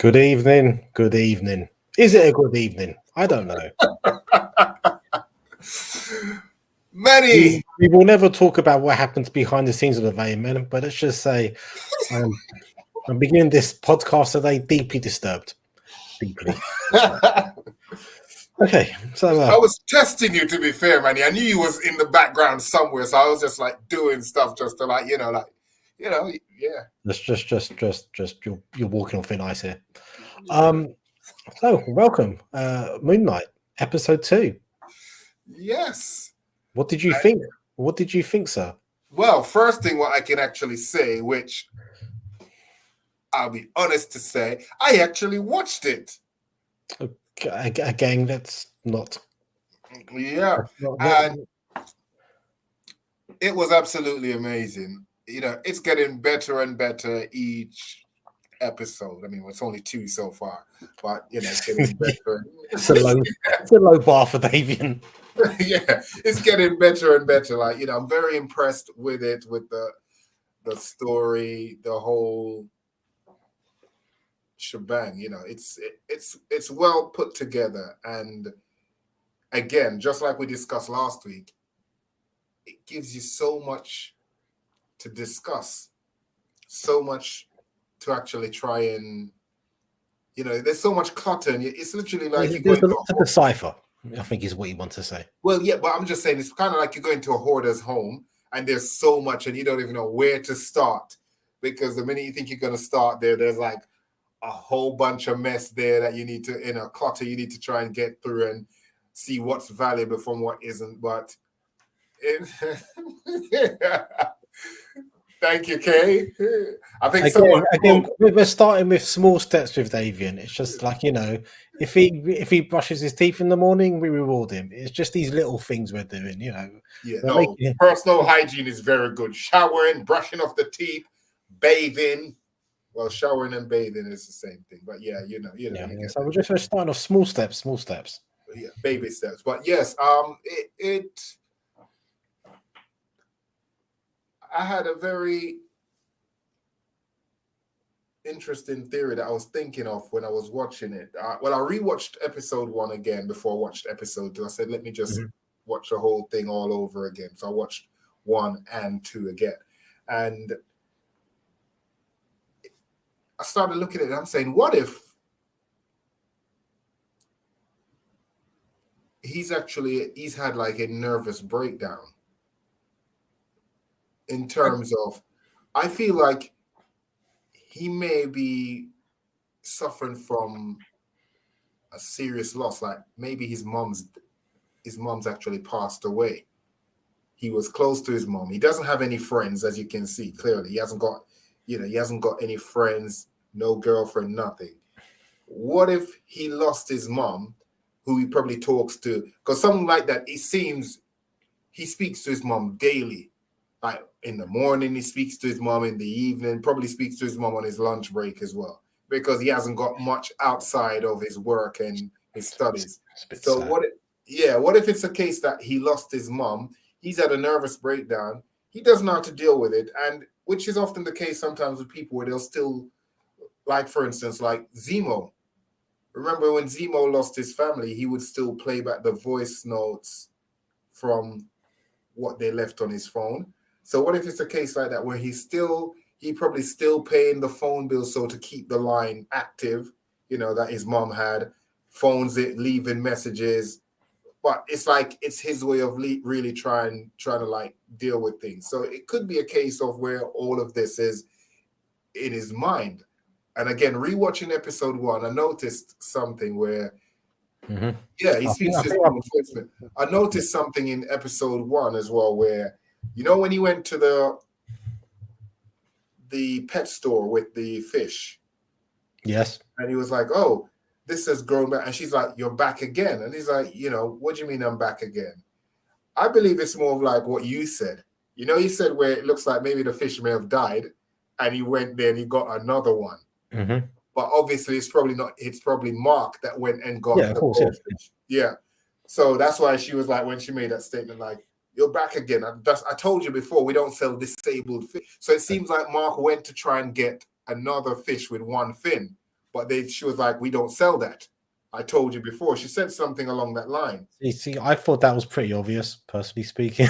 Good evening. Good evening. Is it a good evening? I don't know. Many. We will never talk about what happens behind the scenes of the VMN, but let's just say I'm beginning this podcast today deeply disturbed. Deeply. Okay, so I was testing you, to be fair, Manny. I knew you was in the background somewhere, so I was just like doing stuff just to yeah. just you're walking on thin ice here. So welcome, Moon Knight, episode 2. Yes. What did you think? What did you think, sir? Well, first thing what I can actually say, which I'll be honest to say, I actually watched it. Again, that's not. Yeah. And it was absolutely amazing. You know, it's getting better and better each episode. I mean, it's only 2 so far, but it's getting better. It's a low bar for Davian. Yeah, it's getting better and better. Like, I'm very impressed with it, with the story, the whole shebang. It's well put together, and again, just like we discussed last week, it gives you so much to discuss, so much to actually try and there's so much clutter, and it's literally like there's a lot to decipher, I think is what you want to say. Well, yeah, but I'm just saying it's kind of like you're going to a hoarder's home and there's so much and you don't even know where to start, because the minute you think you're going to start there's like a whole bunch of mess there that you need to, clutter you need to try and get through and see what's valuable from what isn't. But thank you, Kay. I think again, we're starting with small steps with Davian. It's just like, if he brushes his teeth in the morning, we reward him. It's just these little things we're doing, Yeah, personal hygiene is very good. Showering, brushing off the teeth, bathing. Well, showering and bathing is the same thing, but yeah. So we're just starting off small steps. Yeah, baby steps. But yes, I had a very interesting theory that I was thinking of when I was watching it. I rewatched episode 1 again before I watched episode 2. I said, let me just watch the whole thing all over again. So I watched 1 and 2 again. And I started looking at it and I'm saying, what if he's had like a nervous breakdown in terms of, I feel like he may be suffering from a serious loss. Like maybe his mom's actually passed away. He was close to his mom. He doesn't have any friends, as you can see clearly. He hasn't got any friends, no girlfriend, nothing. What if he lost his mom, who he probably talks to? Because something like that, it seems he speaks to his mom daily. Like in the morning, he speaks to his mom, in the evening, probably speaks to his mom on his lunch break as well, because he hasn't got much outside of his work and his studies. So sad. What if it's a case that he lost his mom, he's had a nervous breakdown, he doesn't know how to deal with it, and which is often the case sometimes with people where they'll still, like for instance, like Zemo. Remember when Zemo lost his family, he would still play back the voice notes from what they left on his phone. So what if it's a case like that where he probably still paying the phone bill, so to keep the line active, that his mom had, phones it, leaving messages, but it's like it's his way of really trying to like deal with things. So it could be a case of where all of this is in his mind. And again, rewatching episode 1, I noticed something where he speaks to his mom. I noticed something in episode 1 as well where, when he went to the pet store with the fish. Yes. And he was like, oh, this has grown back. And she's like, you're back again. And he's like, what do you mean I'm back again? I believe it's more of like what you said. You said where it looks like maybe the fish may have died and he went there and he got another one. Mm-hmm. But obviously it's probably not. It's probably Mark that went and got the goldfish. Yeah. So that's why she was like, when she made that statement, like, you're back again. I told you before, we don't sell disabled fish. So it seems like Mark went to try and get another fish with one fin, but she was like, we don't sell that. I told you before. She said something along that line. You see, I thought that was pretty obvious, personally speaking.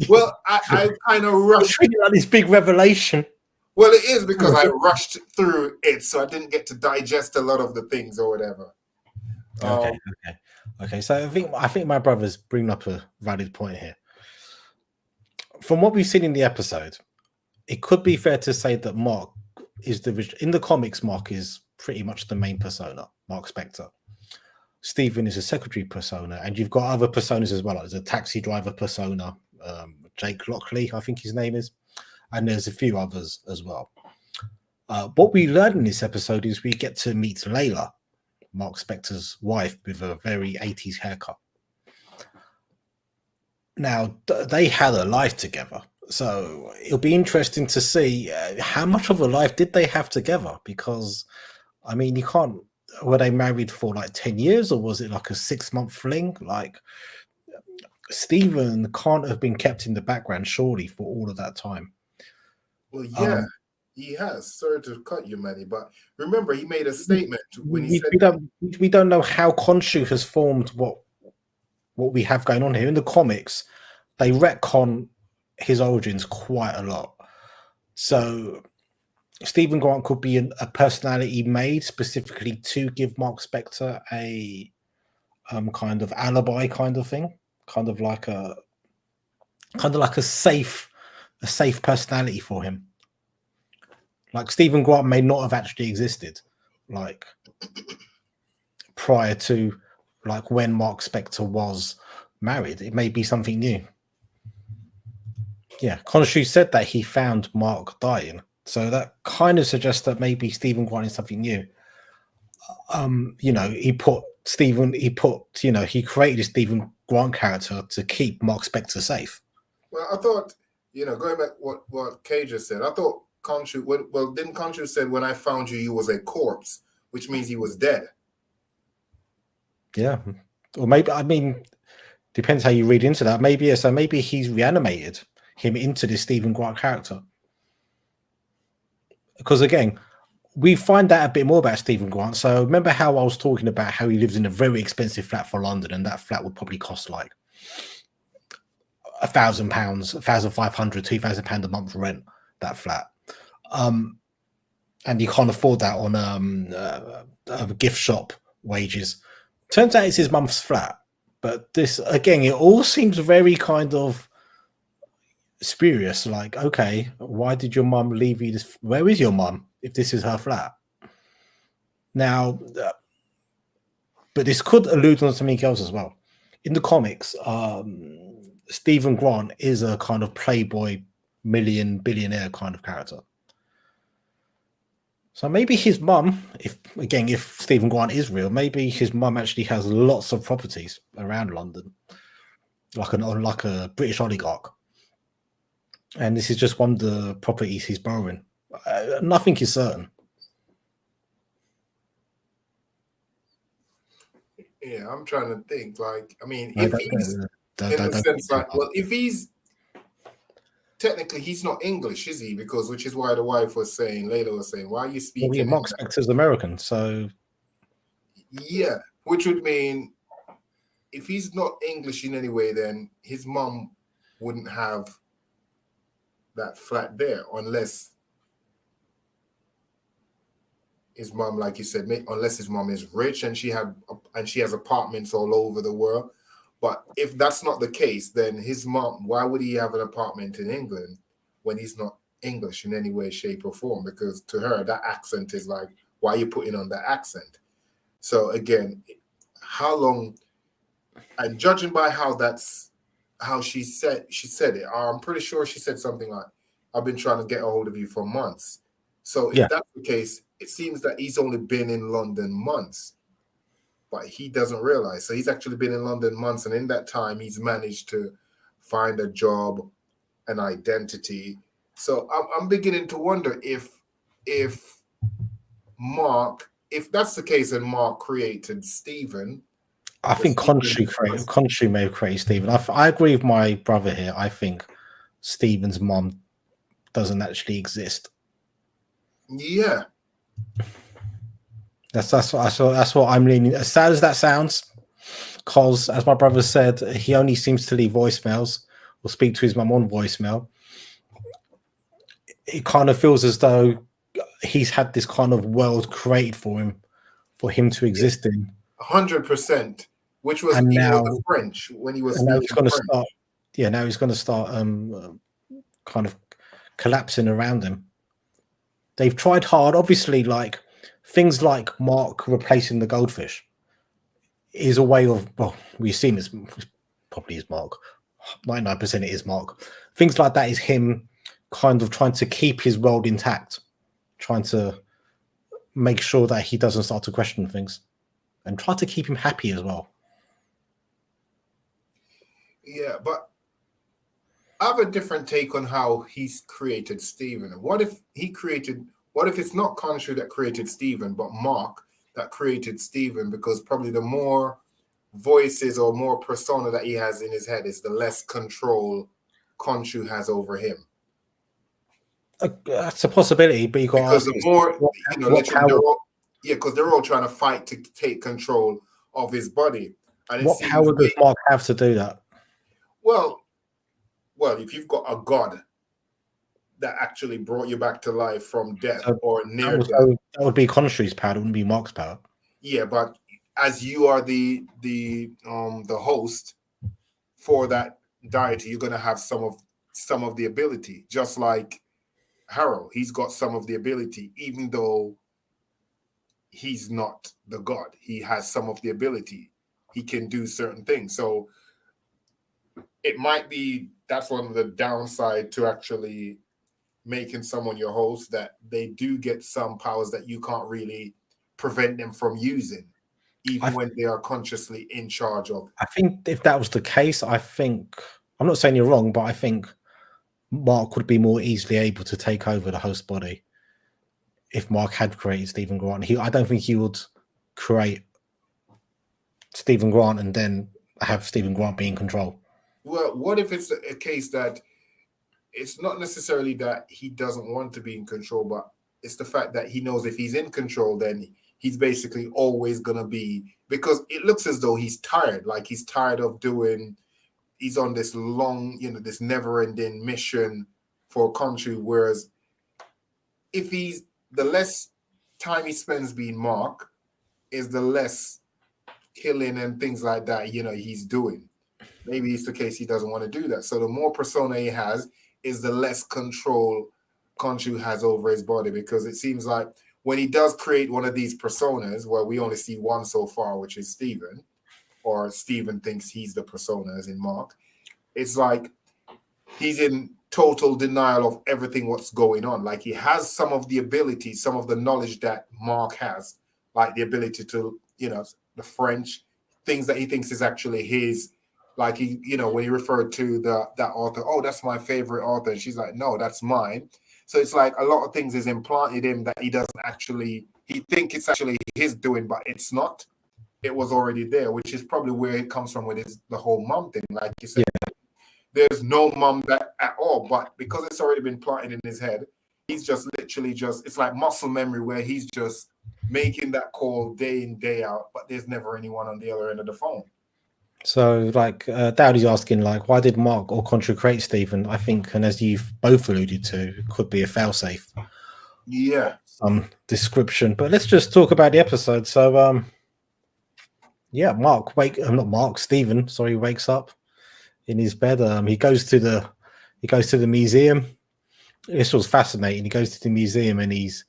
Well, I kind of rushed. Like this big revelation. Well, it is because I rushed through it, so I didn't get to digest a lot of the things or whatever. Okay. So I think my brother's bringing up a valid point here. From what we've seen in the episode, it could be fair to say that Mark is in the comics. Mark is pretty much the main persona, Mark Spector. Stephen is a secretary persona, and you've got other personas as well. Like there's a taxi driver persona, Jake Lockley, I think his name is, and there's a few others as well. What we learn in this episode is we get to meet Layla, Mark Spector's wife, with a very 80s haircut. Now, they had a life together, so it'll be interesting to see how much of a life did they have together, because, I mean, you can't, were they married for like 10 years, or was it like a 6-month fling? Like, Stephen can't have been kept in the background, surely, for all of that time. Well, yeah, he has. Sorry to cut you, Manny, but remember, he made a statement when he said... We don't know how Khonshu has formed what we have going on here. In the comics, they retcon his origins quite a lot. So Stephen Grant could be a personality made specifically to give Mark Spector a kind of alibi kind of thing, kind of like a safe personality for him. Like Stephen Grant may not have actually existed, like prior to like when Mark Spector was married. It may be something new. Yeah, Khonshu said that he found Mark dying, so that kind of suggests that maybe Stephen Grant is something new. He created a Stephen Grant character to keep Mark Spector safe. Well, I thought, going back what Kay just said, I thought Khonshu, didn't Khonshu said, when I found you, you was a corpse, which means he was dead. Yeah. Or maybe, I mean, depends how you read into that. Maybe, yeah, so maybe he's reanimated him into this Stephen Grant character. Because again, we find out a bit more about Stephen Grant. So remember how I was talking about how he lives in a very expensive flat for London, and that flat would probably cost like £1,000, £1,500, £2,000 a month rent, that flat. And you can't afford that on a gift shop wages. Turns out it's his mum's flat. But this, again, it all seems very kind of spurious. Like, okay, why did your mum leave you this? Where is your mum if this is her flat? Now, but this could allude on something else as well. In the comics, Stephen Grant is a kind of playboy, billionaire kind of character. So maybe his mum, if Stephen Grant is real, maybe his mum actually has lots of properties around London, like a British oligarch. And this is just one of the properties he's borrowing. Nothing is certain. Yeah, I'm trying to think. Like, I mean, if he's in the sense like, well, if he's technically he's not English, is he? Because which is why the wife was saying, Layla was saying, why are you speaking? Well, yeah, Mark Spector's American, so yeah, which would mean if he's not English in any way, then his mom wouldn't have that flat there unless his mom, like you said, unless his mom is rich and she has apartments all over the world. But if that's not the case, then his mom, why would he have an apartment in England when he's not English in any way, shape, or form? Because to her, that accent is like, why are you putting on that accent? So again, how long, and judging by how she said it, I'm pretty sure she said something like, I've been trying to get a hold of you for months. So if that's the case, it seems that he's only been in London months, but he doesn't realize. So he's actually been in London months, and in that time, he's managed to find a job, an identity. So I'm beginning to wonder if that's the case, and Mark created Stephen. I think Khonshu may have created Stephen. I agree with my brother here. I think Stephen's mom doesn't actually exist. Yeah. That's what I'm leaning. As sad as that sounds, because as my brother said, he only seems to leave voicemails or speak to his mum on voicemail. It kind of feels as though he's had this kind of world created for him to exist in. 100%. Which was And even now, with the French when he was and now he's speaking going to French. start. Yeah, now he's going to start kind of collapsing around him. They've tried hard, obviously, like things like Mark replacing the goldfish is a way of, well, we've seen this probably is Mark. 99% it is Mark. Things like that is him kind of trying to keep his world intact, trying to make sure that he doesn't start to question things and try to keep him happy as well. Yeah, but I have a different take on how he's created Steven. What if it's not Khonshu that created Steven, but Mark that created Steven? Because probably the more voices or more persona that he has in his head is the less control Khonshu has over him. That's a possibility, but you got because the more because they're all trying to fight to take control of his body. And what power does Mark have to do that? Well, if you've got a god that actually brought you back to life from death or near death, that would be Khonshu's power. It wouldn't be Mark's power. Yeah, but as you are the host for that deity, you're going to have some of the ability, just like Harrow. He's got some of the ability, even though he's not the god. He has some of the ability. He can do certain things. So it might be that's one of the downside to actually making someone your host, that they do get some powers that you can't really prevent them from using, even when they are consciously in charge of. I think if that was the case, I'm not saying you're wrong, but I think Mark would be more easily able to take over the host body if Mark had created Stephen Grant. I don't think he would create Stephen Grant and then have Stephen Grant be in control. Well, what if it's a case that it's not necessarily that he doesn't want to be in control, but it's the fact that he knows if he's in control, then he's basically always going to be, because it looks as though he's tired, like he's tired of he's on this long, this never-ending mission for Khonshu, whereas if the less time he spends being Mark is the less killing and things like that, he's doing. Maybe it's the case he doesn't want to do that. So the more persona he has is the less control Khonshu has over his body, because it seems like when he does create one of these personas, where we only see one so far, which is Steven, or Steven thinks he's the persona as in Mark, it's like he's in total denial of everything what's going on. Like he has some of the ability, some of the knowledge that Mark has, like the ability to, the French, things that he thinks is actually his. Like he, when he referred to that author, oh, that's my favorite author. And she's like, no, that's mine. So it's like a lot of things is implanted in him that he think it's actually his doing, but it's not. It was already there, which is probably where it comes from with the whole mom thing. Like you said, there's no mom at all, but because it's already been planted in his head, he's just literally it's like muscle memory, where he's just making that call day in, day out, but there's never anyone on the other end of the phone. So, like, Dowdy's asking, like, why did Mark or Khonshu create Stephen? I think, and as you've both alluded to, it could be a failsafe. Yeah. Some description. But let's just talk about the episode. So, Stephen, wakes up in his bed. He goes to the museum. This was fascinating. He goes to the museum and he's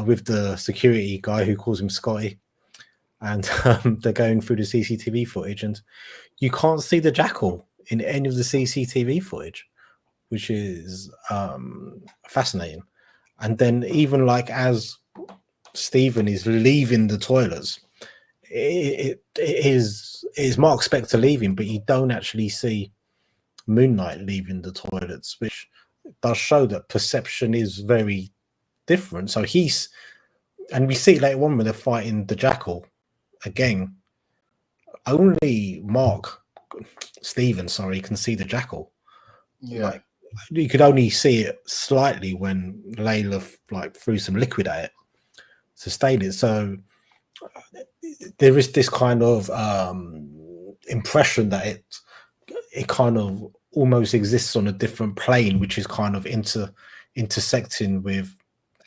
with the security guy who calls him Scotty. And they're going through the CCTV footage, and you can't see the jackal in any of the CCTV footage, which is fascinating. And then even like as Stephen is leaving the toilets, it is Mark Spector leaving, but you don't actually see Moon Knight leaving the toilets, which does show that perception is very different. So and we see later on when they're fighting the jackal. Again, only Stephen, can see the jackal. Yeah. Like, you could only see it slightly when Layla threw some liquid at it to stain it. So there is this kind of impression that it kind of almost exists on a different plane, which is kind of intersecting with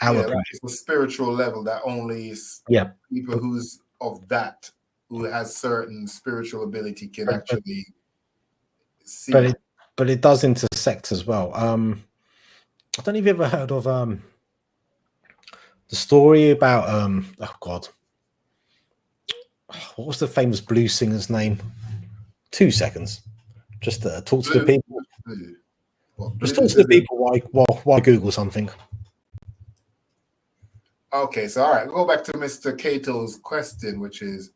our Yeah, like plane. it's a spiritual level that only Yeah, people who's of that, who has certain spiritual ability, can but but, actually but see. it does intersect as well. I don't know if you ever heard of the story about oh god, what was the famous blues singer's name? 2 seconds. Just talk to the Blue, people. blue. What Just talk blues to the is it? people while I Google something. Okay, so all right, go back to Mr. Cato's question, which is,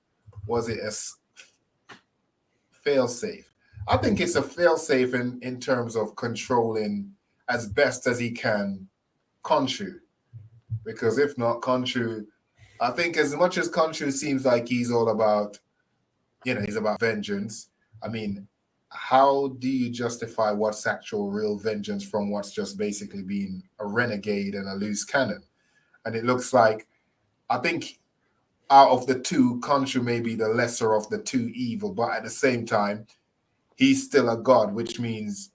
was it a fail safe? I think it's a fail safe in terms of controlling as best as he can Khonshu, because if not Khonshu, I think as much as Khonshu seems like he's all about, he's about vengeance. I mean, how do you justify what's actual real vengeance from what's just basically being a renegade and a loose cannon? And it looks like, I think out of the two, Khonshu may be the lesser of the two evil, but at the same time, he's still a god, which means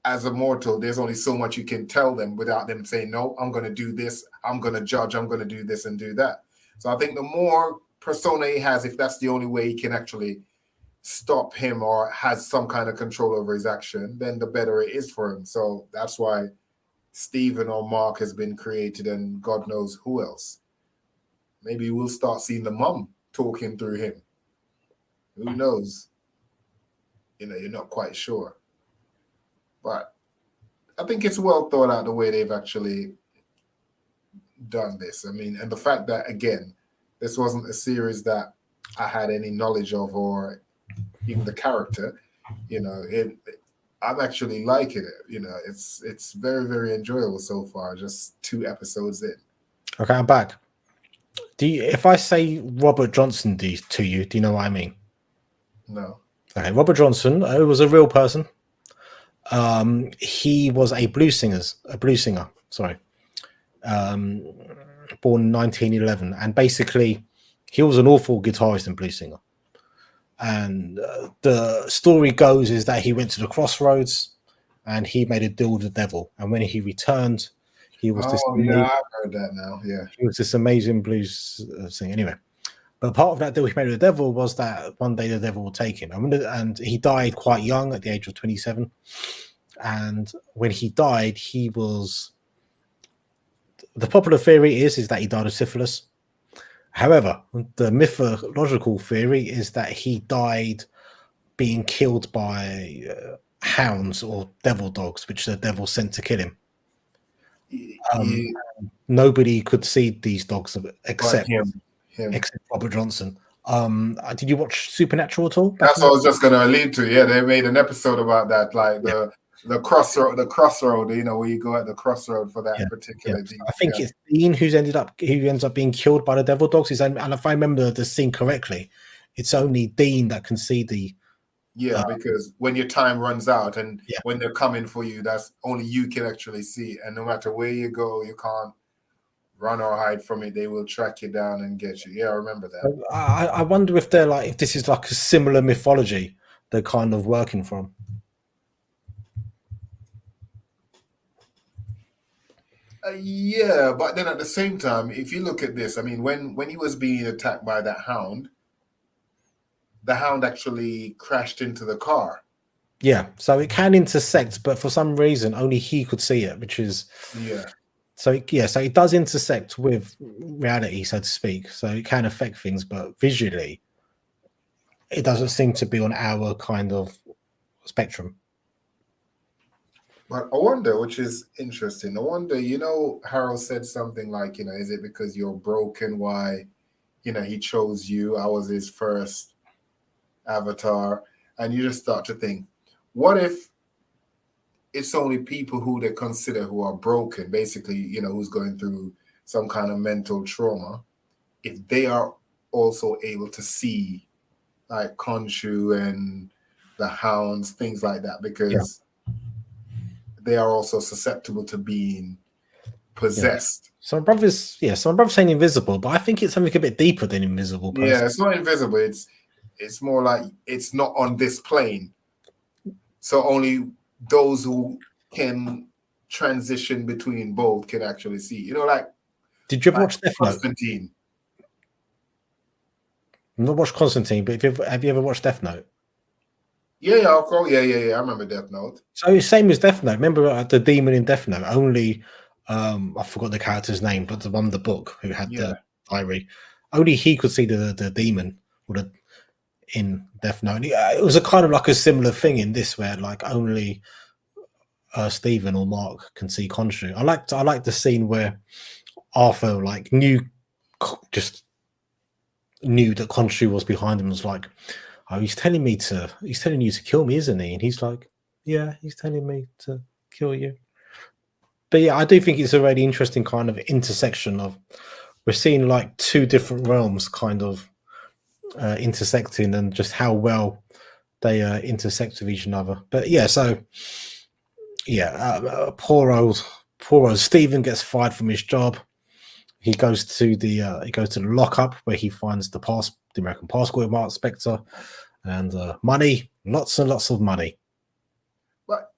as a mortal, there's only so much you can tell them without them saying, no, I'm going to do this, I'm going to judge, I'm going to do this and do that. So I think the more persona he has, if that's the only way he can actually stop him or has some kind of control over his action, then the better it is for him. So that's why Stephen or Mark has been created, and God knows who else. Maybe we'll start seeing the mum talking through him. Who knows? You're not quite sure. But I think it's well thought out the way they've actually done this. I mean, and the fact that, again, this wasn't a series that I had any knowledge of, or even the character, I'm actually liking it. It's very, very enjoyable so far. Just 2 episodes in. Okay, I'm back. If I say Robert Johnson to you, do you know what I mean? No. Okay, Robert Johnson, who was a real person. He was a blues singer. Sorry, born in 1911, and basically, he was an awful guitarist and blues singer. And the story goes is that he went to the crossroads, and he made a deal with the devil. And when he returned, he was this. Oh yeah, I've heard that now. Yeah. He was this amazing blues singer. Anyway, but part of that deal he made with the devil was that one day the devil will take him. And he died quite young at the age of 27. And when he died, the popular theory is that he died of syphilis. However, the mythological theory is that he died being killed by hounds or devil dogs, which the devil sent to kill him. Nobody could see these dogs except him. Except Robert Johnson. Did you watch Supernatural at all? That's what I was just going to allude to. Yeah, they made an episode about that, like the crossroad, where you go at the crossroad for that particular. Yeah. I think it's Dean who ends up being killed by the devil dogs. And if I remember the scene correctly, it's only Dean that can see the. Yeah, because when your time runs out and when they're coming for you, that's only you can actually see. And no matter where you go, you can't run or hide from it. They will track you down and get you. Yeah, I remember that. I wonder if if this is like a similar mythology they're kind of working from. Yeah, but then at the same time, if you look at this, I mean, when he was being attacked by that hound, the hound actually crashed into the car. Yeah, so it can intersect, but for some reason only he could see it, which is So it does intersect with reality, so to speak. So it can affect things, but visually, it doesn't seem to be on our kind of spectrum. But I wonder, which is interesting. I wonder, Harold said something like, is it because you're broken? Why, he chose you? I was his first avatar. And you just start to think, what if it's only people who they consider who are broken, basically, who's going through some kind of mental trauma, if they are also able to see like Khonshu and the hounds, things like that, because they are also susceptible to being possessed. So my brother's saying invisible, but I think it's something a bit deeper than invisible. Personally. Yeah, it's not invisible. It's more like it's not on this plane. So only those who can transition between both can actually see. You know, like did you ever watch Death Note? Constantine? I've not watched Constantine, but have you ever watched Death Note? Yeah, I remember Death Note. So it's same as Death Note. Remember the demon in Death Note? Only I forgot the character's name, but the one in the book who had the diary. Only he could see the demon in Death Note. It was a kind of like a similar thing in this, where like only Stephen or Mark can see Khonshu. I like the scene where Arthur like knew that Khonshu was behind him. Was like, oh, he's telling you to kill me, isn't he? And he's like, yeah, he's telling me to kill you. But yeah, I do think it's a really interesting kind of intersection of we're seeing like two different realms kind of intersecting, and just how well they intersect with each other. But yeah, so yeah, poor old Stephen gets fired from his job. He goes to the lockup where he finds the American passport of Mark Spector and money, lots and lots of money. But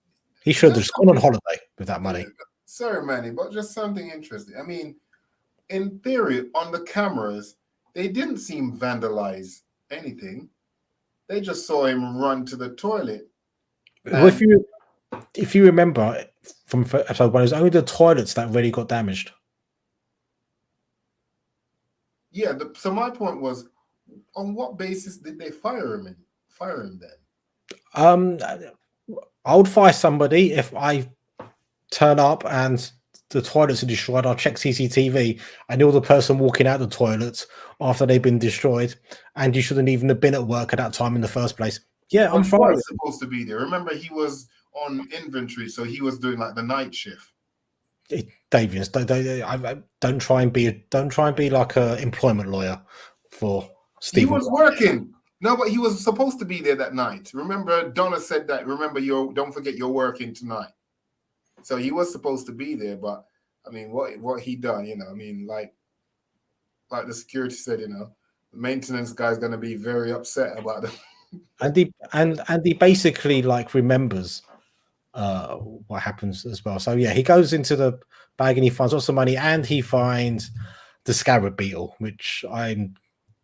he should have just gone on holiday with that money. Sorry, Manny, but just something interesting. I mean, in theory, on the cameras, they didn't seem vandalize anything. They just saw him run to the toilet. Well, if you remember from episode 1, it was only the toilets that really got damaged. Yeah. So my point was, on what basis did they fire him then? I would fire somebody if I turn up and the toilets are destroyed. I'll check CCTV. I know the person walking out the toilets after they've been destroyed, and you shouldn't even have been at work at that time in the first place. Yeah, I'm fine. Supposed to be there. Remember, he was on inventory, so he was doing like the night shift. Davians, don't try and be like an employment lawyer for Stephen. He was working. No, but he was supposed to be there that night. Remember, Donna said that. Remember, don't forget you're working tonight. So he was supposed to be there, but I mean, what he done? You know, I mean, like the security said, you know, the maintenance guy's going to be very upset about it. and he basically like remembers what happens as well. So yeah, he goes into the bag and he finds lots of money, and he finds the scarab beetle, which I'm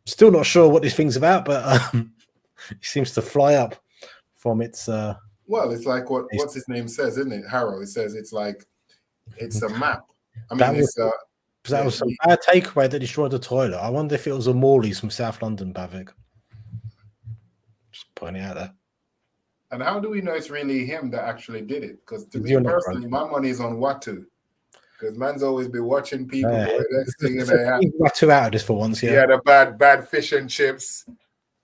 still not sure what this thing's about, but it seems to fly up from its well, it's like what's his name says, isn't it? Harrow. It says it's a map. I mean, that was some bad takeaway that destroyed the toilet. I wonder if it was a Morley's from South London, Bavik. Just putting it out there. And how do we know it's really him that actually did it? Because to me personally, my money is on Watu. Because man's always be watching people. Next thing Watu out of this for once, yeah. Yeah, the bad fish and chips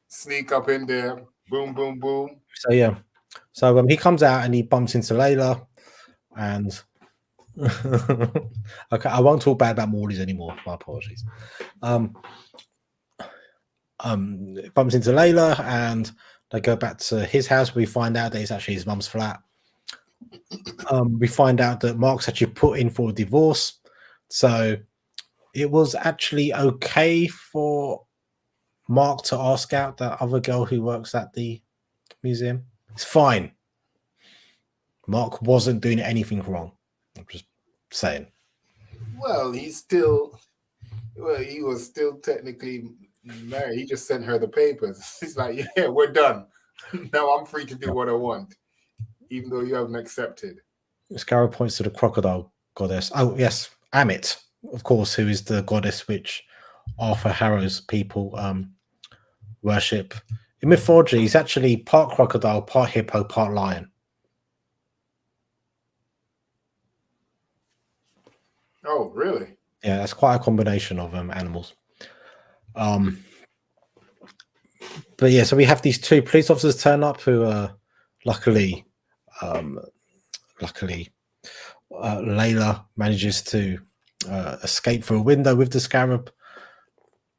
sneak up in there. Boom, boom, boom. So yeah. So he comes out and he bumps into Layla, and okay, I won't talk bad about Morley's anymore. My apologies. Bumps into Layla, and they go back to his house. We find out that it's actually his mum's flat. We find out that Mark's actually put in for a divorce, so it was actually okay for Mark to ask out that other girl who works at the museum. It's fine. Mark wasn't doing anything wrong. I'm just saying. Well, he was still technically married. He just sent her the papers. He's like, yeah, we're done. Now I'm free to do what I want, even though you haven't accepted. Scarab points to the crocodile goddess. Oh, yes, Amit, of course, who is the goddess which Arthur Harrow's people worship. In mythology, he's actually part crocodile, part hippo, part lion. Oh, really? Yeah, that's quite a combination of animals. But yeah, so we have these two police officers turn up who luckily Layla manages to escape through a window with the scarab.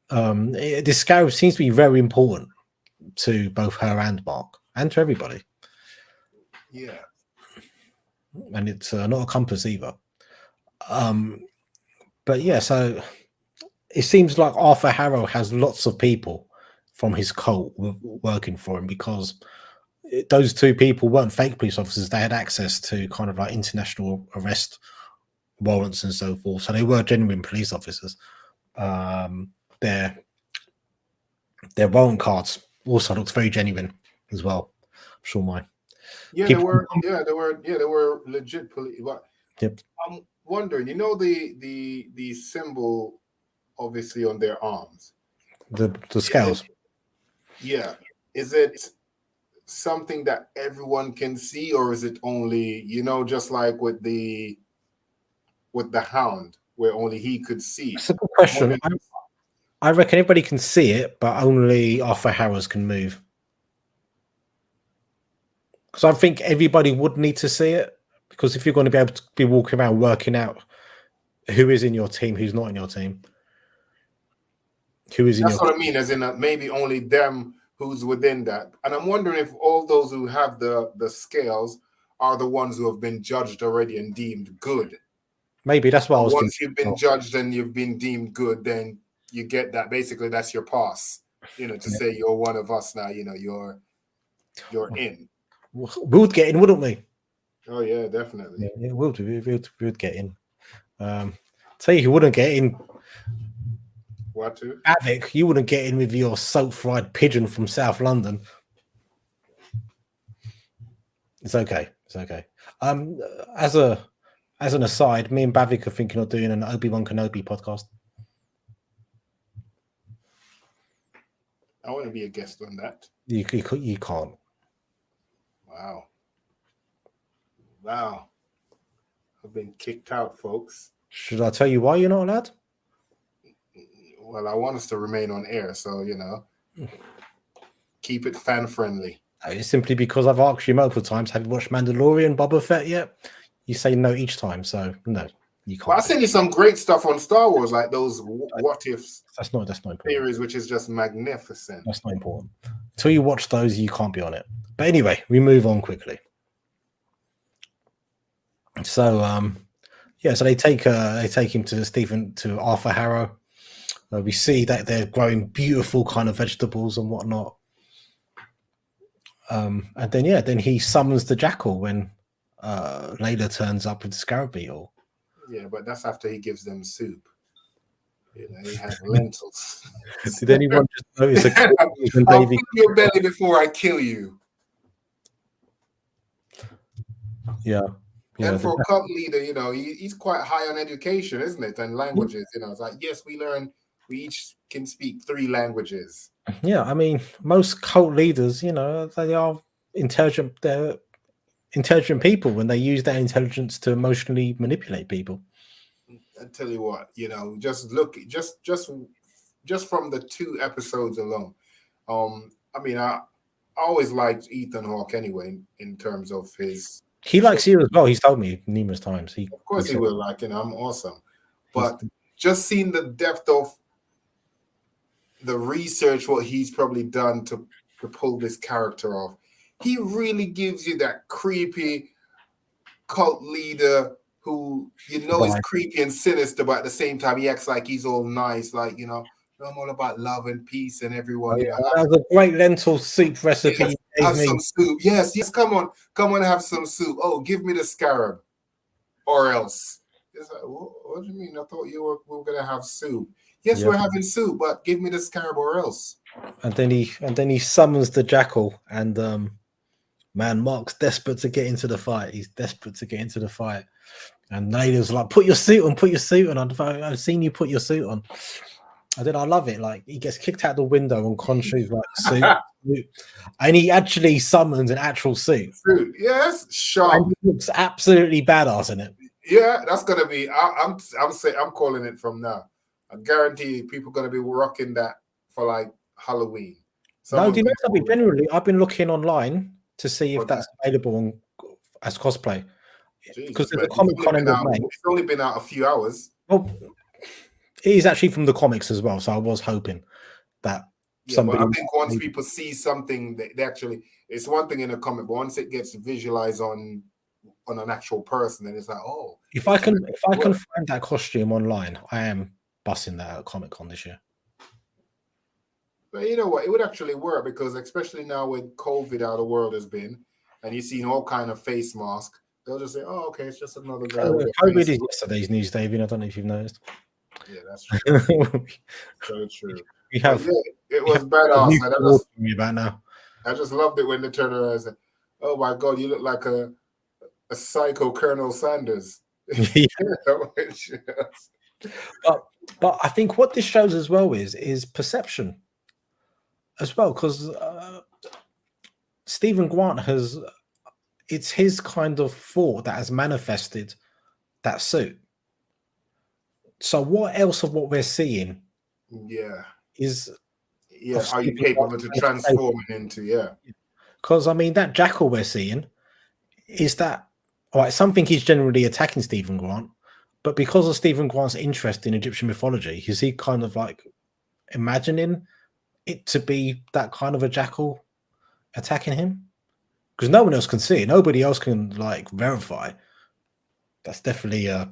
This scarab seems to be very important to both her and Mark, and to everybody. Yeah. And it's not a compass either. But yeah, so it seems like Arthur Harrow has lots of people from his cult working for him, because those two people weren't fake police officers. They had access to kind of like international arrest warrants and so forth. So they were genuine police officers. Their warrant cards also looked very genuine as well. I'm sure mine. Yeah, People- they were legit police. But Yep. I'm wondering, you know, the symbol obviously on their arms. The scales. Yeah. Is it something that everyone can see, or is it only, you know, just like with the hound, where only he could see? That's a good question. I reckon everybody can see it, but only Arthur Harrows can move. Because I think everybody would need to see it. Because if you're going to be able to be walking around working out who is in your team, who's not in your team, who is in That's your what I mean, as in maybe only them who's within that. And I'm wondering if all those who have the scales are the ones who have been judged already and deemed good. Maybe that's what I was Once thinking. you've been judged and you've been deemed good, then you get that. Basically, that's your pass, you know, to say you're one of us now. You know, you're in. We would get in, wouldn't we? Oh yeah, definitely. Yeah, we would get in. Tell you who wouldn't get in. What to? Avic, you wouldn't get in with your salt fried pigeon from South London. It's okay. It's okay. As an aside, me and Bavik are thinking of doing an Obi-Wan Kenobi podcast. I want to be a guest on that. You can't. Wow. I've been kicked out, folks. Should I tell you why you're not allowed? Well, I want us to remain on air, so, you know, keep it fan friendly. It's simply because I've asked you multiple times, have you watched Mandalorian, Boba Fett yet? You say no each time, so no, you can't. Well, I sent you some great stuff on Star Wars, like those what ifs. That's not important. Theories, which is just magnificent. That's not important. Until you watch those, you can't be on it. But anyway, we move on quickly. So so they take him to Arthur Harrow. We see that they're growing beautiful kind of vegetables and whatnot. And then he summons the jackal when Layla turns up with the scarab beetle. Yeah, but that's after he gives them soup. You know, he has lentils. Did anyone just notice I'll fill your belly before I kill you. Yeah. And for a cult leader, you know, he's quite high on education, isn't it? And languages, you know, it's like, yes, we each can speak 3 languages. Yeah, I mean, most cult leaders, you know, they are intelligent. They're intelligent people when they use their intelligence to emotionally manipulate people. I tell you what, you know, just look, just from the 2 episodes alone. I mean, I always liked Ethan Hawke anyway, in terms of his. He likes you as well. He's told me numerous times. Of course he will like it. I'm awesome. But just seeing the depth of the research, what he's probably done to pull this character off, he really gives you that creepy cult leader who, you know, is creepy and sinister, but at the same time, he acts like he's all nice, like, you know, I'm all about love and peace and everyone. You know, that was a great lentil soup recipe. Have some soup. Yes, come on, have some soup. Oh, give me the scarab, or else. It's like, what do you mean? I thought we were gonna have soup. Yes, we're having soup, but give me the scarab, or else. And then he summons the jackal, and man, Mark's desperate to get into the fight. He's desperate to get into the fight, and Layla's like, "Put your suit on. I've seen you put your suit on." And then I love it. Like, he gets kicked out the window on Khonshu's like suit, and he actually summons an actual suit. Yes, sharp. And he looks absolutely badass in it. Yeah, that's gonna be. I'm calling it from now. I guarantee people are gonna be rocking that for like Halloween. No, do you know something? Generally, I've been looking online to see if that's available as cosplay. Because there's a Comic Con in May. It's only been out a few hours. Well, it is actually from the comics as well, so I was hoping that somebody. I think once people see something, they actually, it's one thing in a comic, but once it gets visualized on on an actual person, and it's like, oh, If I can find that costume online, I am busting that at Comic-Con this year. But you know what? It would actually work because, especially now with COVID, how the world has been, and you've seen all kind of face masks, they'll just say, "Oh, okay, it's just another guy." With a COVID face is yesterday's news, David. I don't know if you've noticed. Yeah, that's true. Very true. We have. It was badass. I just loved it when they turned around and said, "Oh my God, you look like a psycho Colonel Sanders." But I think what this shows as well is perception as well, because Stephen Grant it's his kind of thought that has manifested that suit. So what else of what we're seeing is are you capable to transform it into because I mean that jackal we're seeing is that all right, something he's generally attacking Stephen Grant, but because of Stephen Grant's interest in Egyptian mythology, is he kind of like imagining it to be that kind of a jackal attacking him? Because no one else can see it, nobody else can like verify that's definitely a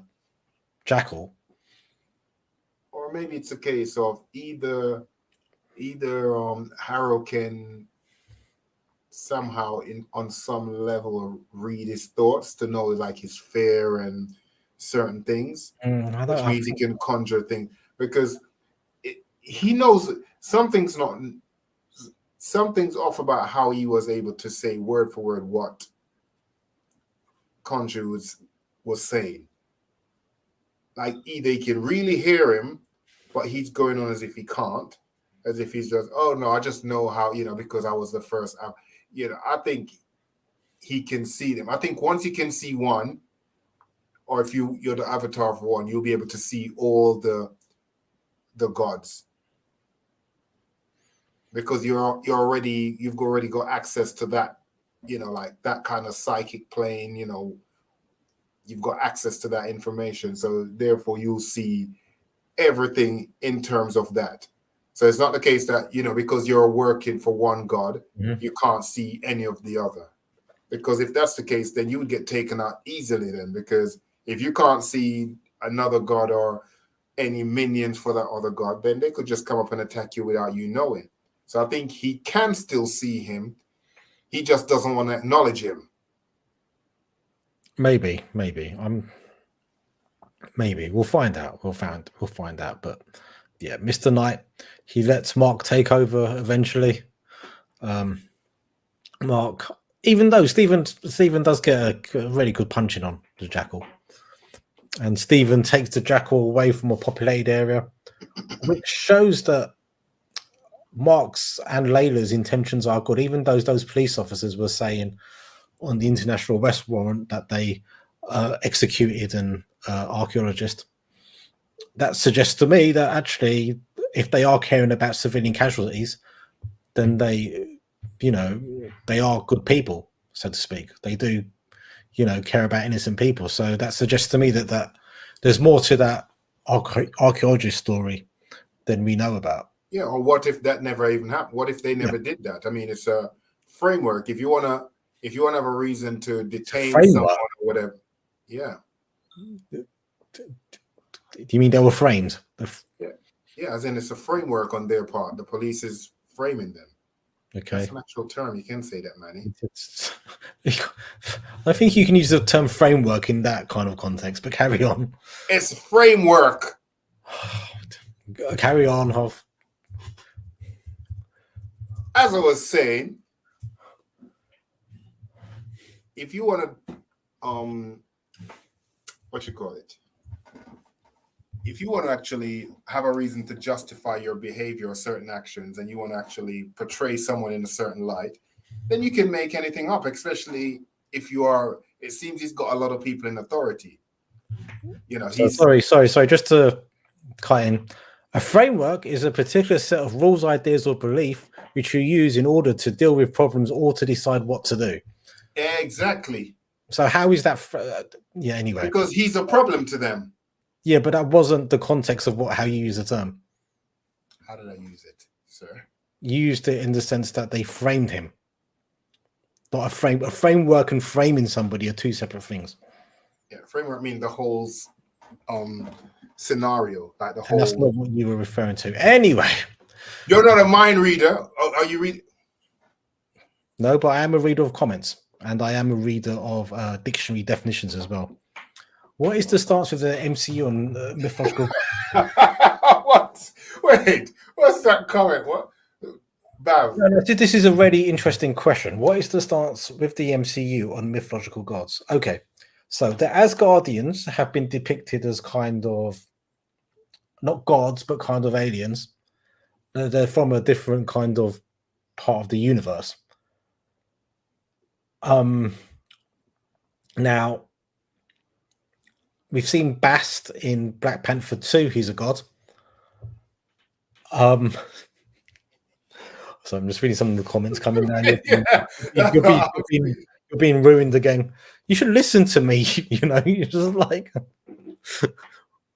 jackal. Or maybe it's a case of either Harrow can somehow on some level read his thoughts to know like his fear and certain things, which means he can conjure things because he knows something's off about how he was able to say word for word what Khonshu was saying. Like either he can really hear him, but he's going on as if he can't, as if he's just, oh no, I just know how, because I was the first. I think he can see them. I think once you can see one, or if you're the avatar for one, you'll be able to see all the gods. Because you've already got access to that, like that kind of psychic plane, you've got access to that information. So therefore you'll see everything in terms of that. So it's not the case that, because you're working for one god, you can't see any of the other. Because if that's the case, then you would get taken out easily then. Because if you can't see another god or any minions for that other god, then they could just come up and attack you without you knowing. So I think he can still see him. He just doesn't want to acknowledge him. Maybe. We'll find out. We'll find out. But yeah, Mr. Knight, he lets Mark take over eventually. Mark, even though Stephen does get a really good punching on the jackal, and Stephen takes the jackal away from a populated area, which shows that Mark's and Layla's intentions are good, even though those police officers were saying on the international arrest warrant that they executed an archaeologist. That suggests to me that actually, if they are caring about civilian casualties, then they are good people, so to speak. They do, care about innocent people. So that suggests to me that there's more to that archaeologist story than we know about. Yeah, or what if that never even happened? What if they never did that? I mean, it's a framework. If you wanna have a reason to detain someone or whatever, yeah. Do you mean they were framed? Yeah, as in it's a framework on their part. The police is framing them. Okay. That's an actual term. You can say that, Manny. I think you can use the term framework in that kind of context, but carry on. It's framework. Carry on, Hoff. As I was saying, if you want to, if you want to actually have a reason to justify your behavior or certain actions, and you want to actually portray someone in a certain light, then you can make anything up, especially if you are, it seems he's got a lot of people in authority. Sorry. Just to cut in. A framework is a particular set of rules, ideas, or belief which you use in order to deal with problems or to decide what to do. Exactly. So how is that? Anyway. Because he's a problem to them. Yeah, but that wasn't the context of how you use the term. How did I use it, sir? You used it in the sense that they framed him. not a frame. A framework and framing somebody are two separate things. Yeah, framework mean the whole scenario, like the And that's whole. not what you were referring to. Anyway, You're not a mind reader. Are you reading? no, but I am a reader of comments, and I am a reader of dictionary definitions as well. What is the stance with the MCU on mythological? What? Wait, what's that comment? What? Bav. No, this is a really interesting question. What is the stance with the MCU on mythological gods? Okay, so the Asgardians have been depicted as kind of not gods, but kind of aliens. They're from a different kind of part of the universe. Now we've seen Bast in Black Panther 2. He's a god. So I'm just reading some of the comments coming down. You're being ruined again. You should listen to me. You know, you're just like.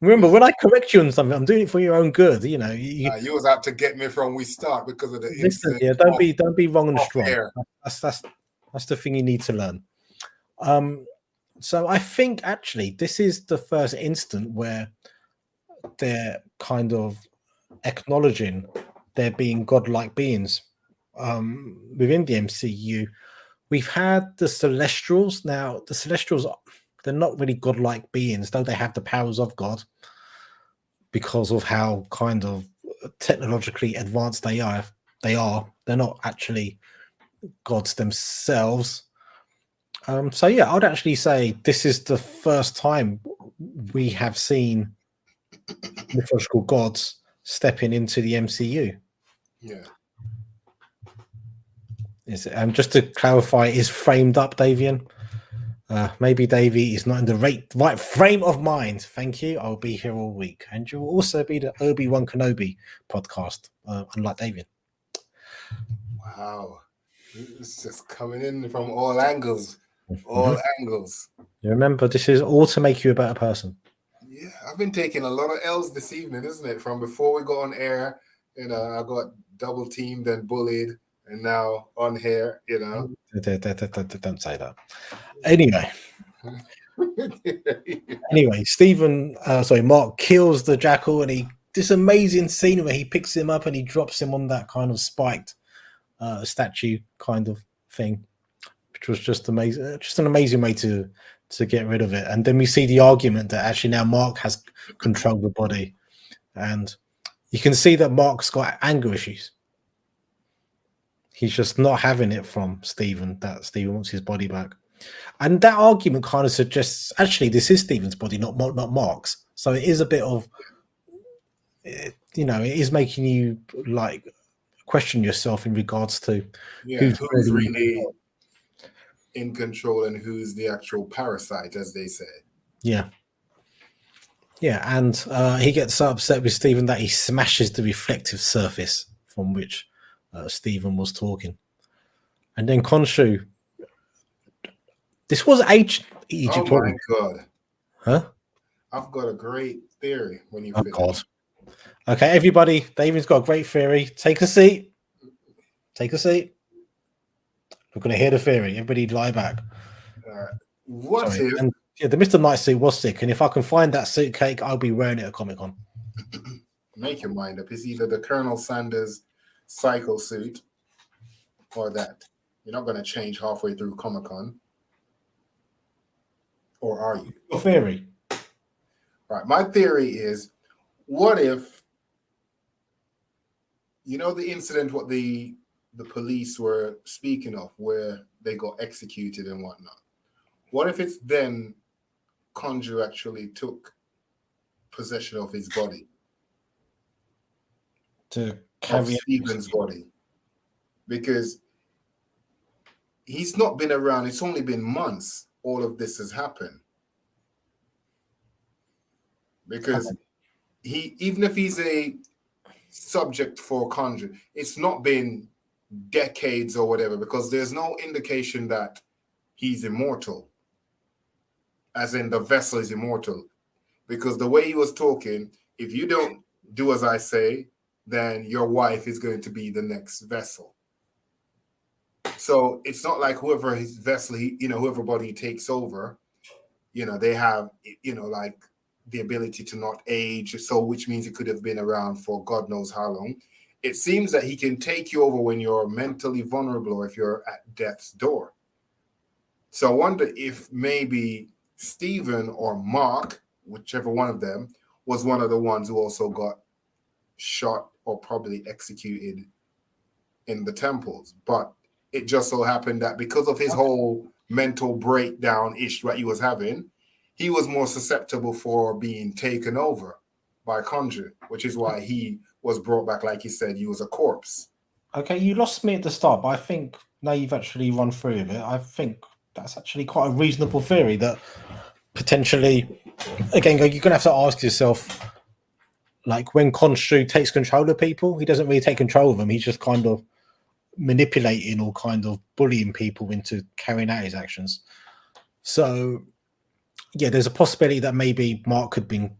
Remember, when I correct you on something, I'm doing it for your own good. You know, you was out to get me from we start because of the incident. Yeah, don't be wrong and strong. That's the thing you need to learn. So I think actually this is the first instant where they're kind of acknowledging there being godlike beings within the MCU. We've had the Celestials. Now, the Celestials, they're not really godlike beings, though they have the powers of God because of how kind of technologically advanced they are. They're not actually gods themselves. So yeah, I'd actually say this is the first time we have seen mythological gods stepping into the MCU. Yeah. Just to clarify, is framed up, Davian? Maybe Davey is not in the right frame of mind. Thank you. I'll be here all week. And you'll also be the Obi-Wan Kenobi podcast, unlike Davian. Wow. It's just coming in from all angles. All angles. You remember, this is all to make you a better person. Yeah, I've been taking a lot of L's this evening, isn't it? From before we got on air, you know, I got double teamed and bullied, and now on here, you know. Don't say that. Anyway, Mark kills the jackal, and this amazing scene where he picks him up and he drops him on that kind of spiked statue kind of thing, which was just amazing. Just an amazing way to get rid of it. And then we see the argument that actually now Mark has controlled the body, and you can see that Mark's got anger issues. He's just not having it from Stephen, that Stephen wants his body back. And that argument kind of suggests actually this is Stephen's body, not Mark's. So it is a bit of, you know, it is making you like question yourself in regards to who's really in control and who's the actual parasite, as they say. Yeah. Yeah, and he gets so upset with Stephen that he smashes the reflective surface from which Stephen was talking. And then Khonshu, this was ancient Egypt. Oh my God. Huh? I've got a great theory when you finish. God. Okay, everybody, David's got a great theory. Take a seat. Take a seat. We're going to hear the theory. Everybody lie back. What Sorry. if... And, the Mr. Night suit was sick, and if I can find that suit cake, I'll be wearing it at Comic-Con. Make your mind up. It's either the Colonel Sanders cycle suit or that. You're not going to change halfway through Comic-Con. Or are you? Your theory. Right. My theory is, what if, you know, the incident what the police were speaking of where they got executed and whatnot. What if it's then Khonshu actually took possession of his body? To carry Stephen's body. Because he's not been around. It's only been months all of this has happened. Because even if he's a subject for Khonshu, it's not been decades or whatever, because there's no indication that he's immortal. As in the vessel is immortal. Because the way he was talking, if you don't do as I say, then your wife is going to be the next vessel. So it's not like whoever his vessel, whoever body he takes over, they have, like the ability to not age. So which means it could have been around for God knows how long. It seems that he can take you over when you're mentally vulnerable or if you're at death's door. So I wonder if maybe Stephen or Mark, whichever one of them, was one of the ones who also got shot or probably executed in the temples. But it just so happened that because of his whole mental breakdown ish that he was having, he was more susceptible for being taken over by Conjure, which is why he was brought back. Like he said, he was a corpse. Okay, you lost me at the start, but I think now you've actually run through with it. I think that's actually quite a reasonable theory that potentially, again, you're going to have to ask yourself, like when Khonshu takes control of people, he doesn't really take control of them. He's just kind of manipulating or kind of bullying people into carrying out his actions. So, yeah, there's a possibility that maybe Mark had been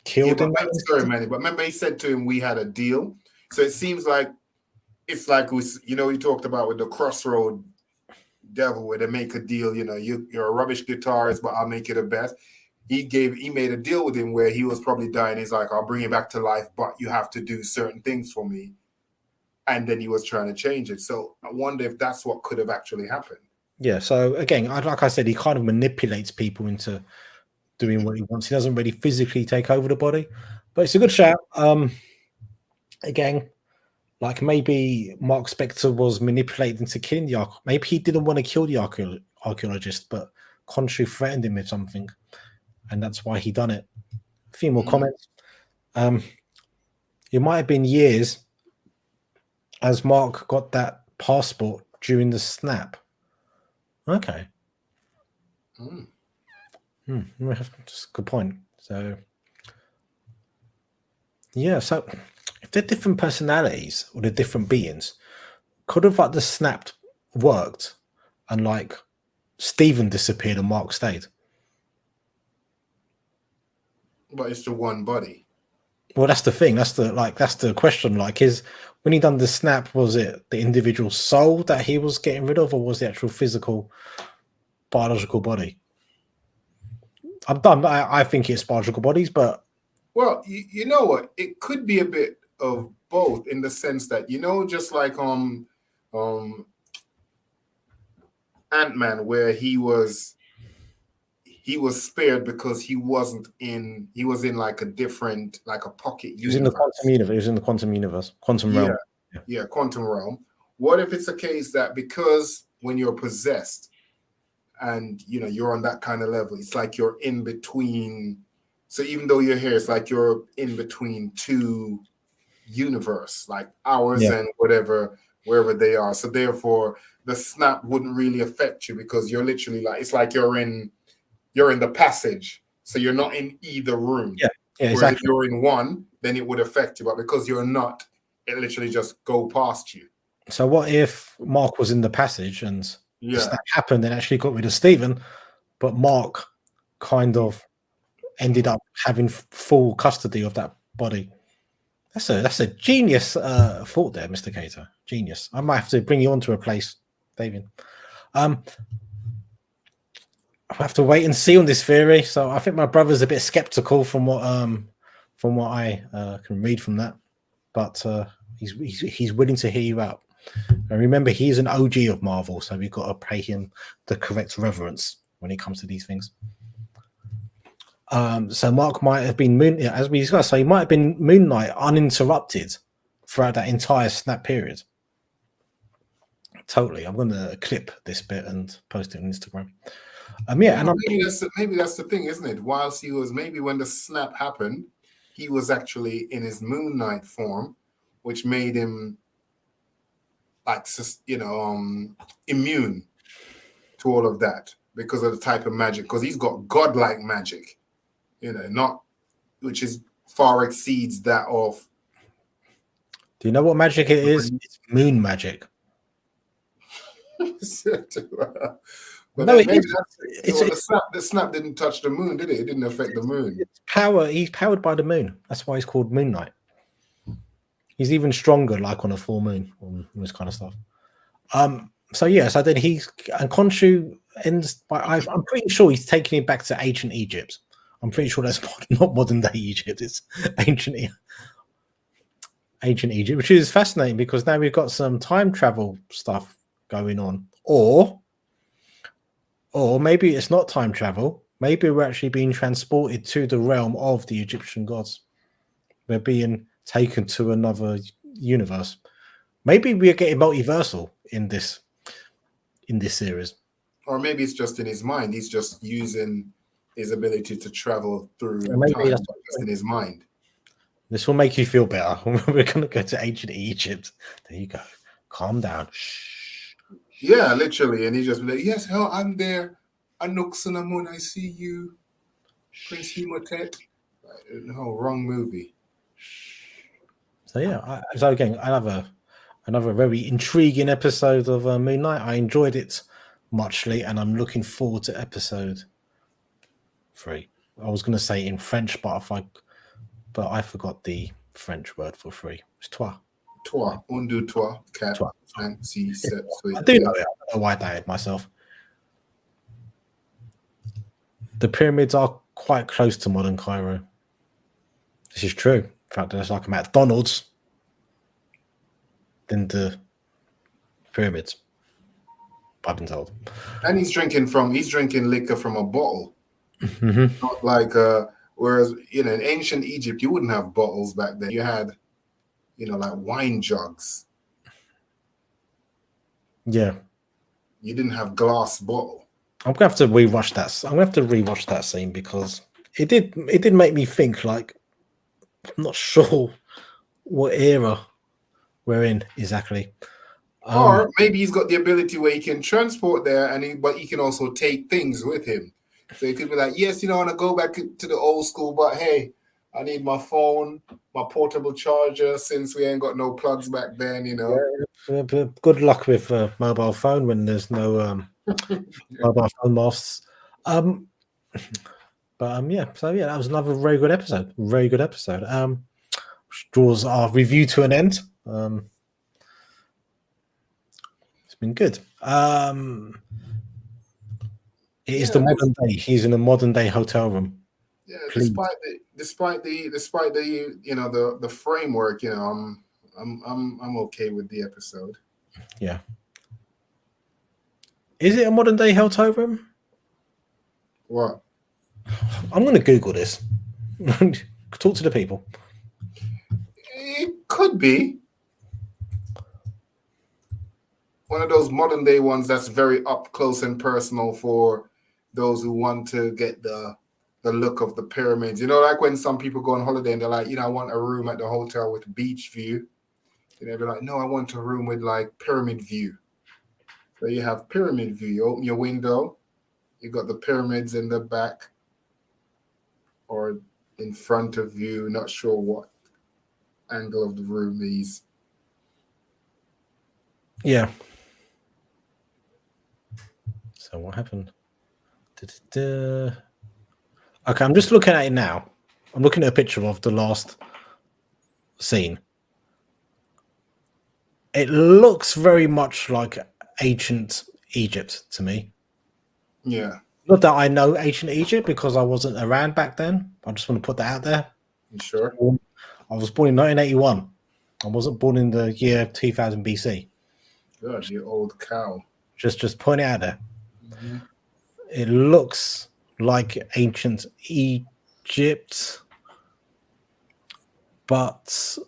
killed. Sorry, Manny, but remember he said to him, we had a deal. So it seems like it's like we talked about with the Crossroad Devil, where they make a deal. You're a rubbish guitarist, but I'll make it the best. He made a deal with him where he was probably dying. He's like, I'll bring you back to life, but you have to do certain things for me. And then he was trying to change it. So I wonder if that's what could have actually happened. Yeah. So again, like I said, he kind of manipulates people into doing what he wants. He doesn't really physically take over the body, but it's a good shout. Again, like maybe Mark Spector was manipulated into killing the archaeologist. Maybe he didn't want to kill the archaeologist, but Khonshu threatened him with something, and that's why he done it. A few more comments. It might have been years as Mark got that passport during the snap. Okay. That's a good point. So, yeah, so if they're different personalities or they're different beings, could have like the snapped worked and like Stephen disappeared and Mark stayed? But it's the one body. Well, that's the thing. That's the question. Like, when he done the snap, was it the individual soul that he was getting rid of, or was the actual physical biological body? I think it's biological bodies, but well, you know what? It could be a bit of both in the sense that just like Ant-Man, where he was spared because he was in like a different, like a pocket universe. He was in the quantum universe. He was in the quantum universe, quantum realm. Yeah, quantum realm. What if it's a case that because when you're possessed and you're on that kind of level, it's like you're in between. So even though you're here, it's like you're in between two universe, like ours and wherever they are. So therefore, the snap wouldn't really affect you because you're literally like, it's like you're in the passage, so you're not in either room. Yeah, exactly. If you're in one, then it would affect you, but because you're not, it literally just go past you. So what if Mark was in the passage and the snap happened and actually got rid of Stephen, but Mark kind of ended up having full custody of that body? That's a genius thought there, Mr. Cater. Genius. I might have to bring you on to replace David. I have to wait and see on this theory. So I think my brother's a bit skeptical from what I can read from that, but he's willing to hear you out. And remember, he's an OG of Marvel, so we've got to pay him the correct reverence when it comes to these things. So Mark might have been as we discussed. So he might have been Moon Knight uninterrupted throughout that entire snap period. Totally. I'm going to clip this bit and post it on Instagram. Maybe that's the thing, isn't it? Whilst he was, maybe when the snap happened, he was actually in his Moon Knight form, which made him like immune to all of that because of the type of magic. Because he's got godlike magic, which is far exceeds that of. Do you know what magic it is? It's moon magic. But no, the snap didn't touch the moon, did it? It didn't affect the moon. It's power. He's powered by the moon. That's why he's called Moon Knight. He's even stronger, like on a full moon, on this kind of stuff. So yeah, so then Khonshu ends by I'm pretty sure he's taking him back to ancient Egypt. I'm pretty sure that's not modern day Egypt. It's ancient Egypt, which is fascinating because now we've got some time travel stuff going on, or maybe it's not time travel. Maybe we're actually being transported to the realm of the Egyptian gods. We're being taken to another universe. Maybe we're getting multiversal in this series. Or maybe it's just in his mind. He's just using his ability to travel through Maybe time, but just in his mind. This will make you feel better. We're going to go to ancient Egypt. There you go. Calm down. Shh. Yeah, literally. And he just be like, yes, hell, I'm there. Anuk-Sunamun, I see you. Prince Himotep. No, wrong movie. So yeah, so again, another very intriguing episode of Moon Knight. I enjoyed it muchly, and I'm looking forward to episode 3. I was going to say in French, but I forgot the French word for 3. It's trois. Toi, un, deux, trois, quatre, Trois. cinq, six, sept. I do know it. I don't know why I doubted myself. The pyramids are quite close to modern Cairo. This is true. In fact, there's like a McDonald's than the pyramids, I've been told. And he's drinking liquor from a bottle. Mm-hmm. Not like whereas in ancient Egypt you wouldn't have bottles back then. You had like wine jugs. Yeah. You didn't have glass bottle. I'm gonna have to rewatch that. I'm gonna have to rewatch that scene because it did make me think. Like, I'm not sure what era we're in exactly. Or maybe he's got the ability where he can transport there, but he can also take things with him. So he could be like, yes, I want to go back to the old school, but hey, I need my phone, my portable charger, since we ain't got no plugs back then. Yeah, good luck with mobile phone when there's no mobile phone masts. Yeah. So yeah, that was another very good episode. Very good episode. Which draws our review to an end. It's been good. It is the modern day. He's in a modern day hotel room. Yeah, despite the the framework, I'm okay with the episode. Yeah. Is it a modern day hotel room? What? I'm going to Google this. Talk to the people. It could be one of those modern day ones that's very up close and personal for those who want to get the look of the pyramids. Like when some people go on holiday and they're like, I want a room at the hotel with beach view. They're like, no, I want a room with like pyramid view. So you have pyramid view. You open your window, you got the pyramids in the back or in front of you. Not sure what angle of the room is. Yeah. So what happened? Okay, I'm just looking at it now. I'm looking at a picture of the last scene. It looks very much like ancient Egypt to me. Yeah. Not that I know ancient Egypt because I wasn't around back then. I just want to put that out there. You sure? I was born in 1981. I wasn't born in the year 2000 BC. Good, you old cow. Just point it out there. Mm-hmm. It looks like ancient Egypt, but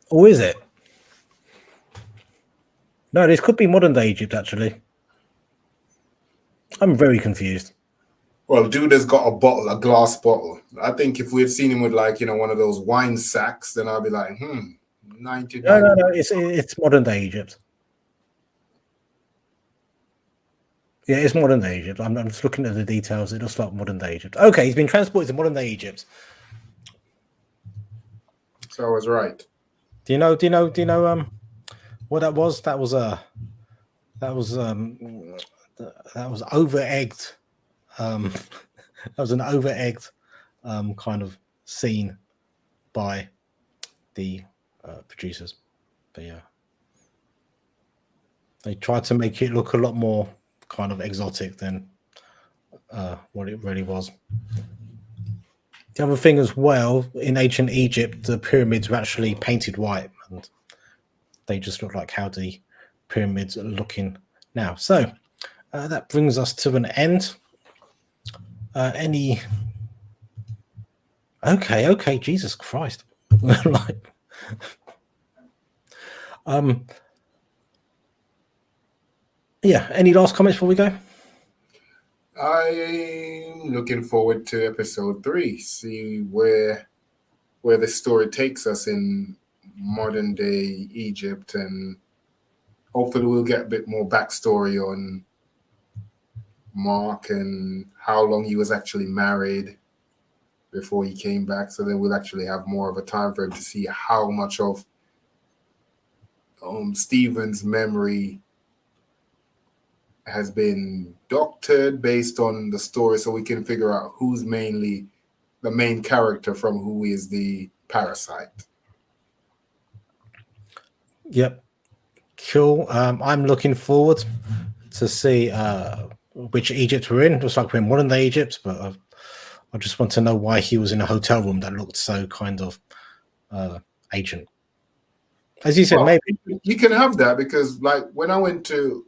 or is it? No, this could be modern day Egypt. Actually, I'm very confused. Well, dude has got a glass bottle. I think if we'd seen him with one of those wine sacks, then I'll be like, 99. No, it's modern day Egypt. Yeah, it's modern day Egypt. I'm just looking at the details. It looks like modern day Egypt. Okay, he's been transported to modern day Egypt. So I was right. Do you know what that was? That was over egged. That was an over egged kind of scene by the producers. But yeah, they tried to make it look a lot more kind of exotic than what it really was. The other thing as well, in ancient Egypt, the pyramids were actually painted white, and they just look like how the pyramids are looking now. So that brings us to an end. Okay, Jesus Christ. Like, yeah, any last comments before we go? I'm looking forward to episode 3, see where the story takes us in modern day Egypt, and hopefully we'll get a bit more backstory on Mark and how long he was actually married before he came back. So then we'll actually have more of a time frame to see how much of Stephen's memory has been doctored based on the story, so we can figure out who's mainly the main character from who is the parasite. Yep. Cool. I'm looking forward to see which Egypt we're in. Just like we're in modern day Egypt, but I just want to know why he was in a hotel room that looked so kind of ancient. As you said, maybe you can have that, because like when I went to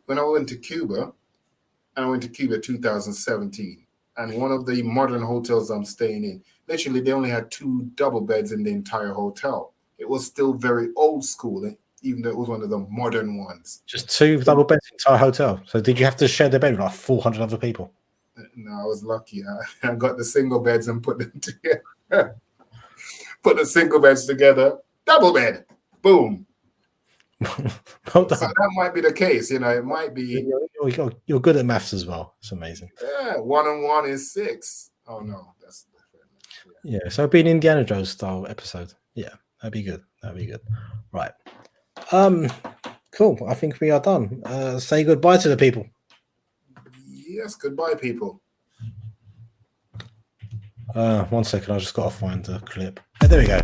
Cuba, and I went to Cuba 2017, and one of the modern hotels I'm staying in, literally they only had 2 double beds in the entire hotel. It was still very old school, even though it was one of the modern ones. Just 2 double beds in the entire hotel. So did you have to share the bed with like 400 other people? No, I was lucky. I got the single beds and put them together. Put the single beds together, double bed, boom. So that might be the case, It might be. You're good at maths as well. It's amazing. Yeah, 1 and 1 is 6. Oh no, that's different. Yeah, so it'd be an Indiana Jones style episode. Yeah, that'd be good. Right. Cool. I think we are done. Say goodbye to the people. Yes, goodbye, people. 1 second, I just got to find the clip. There we go.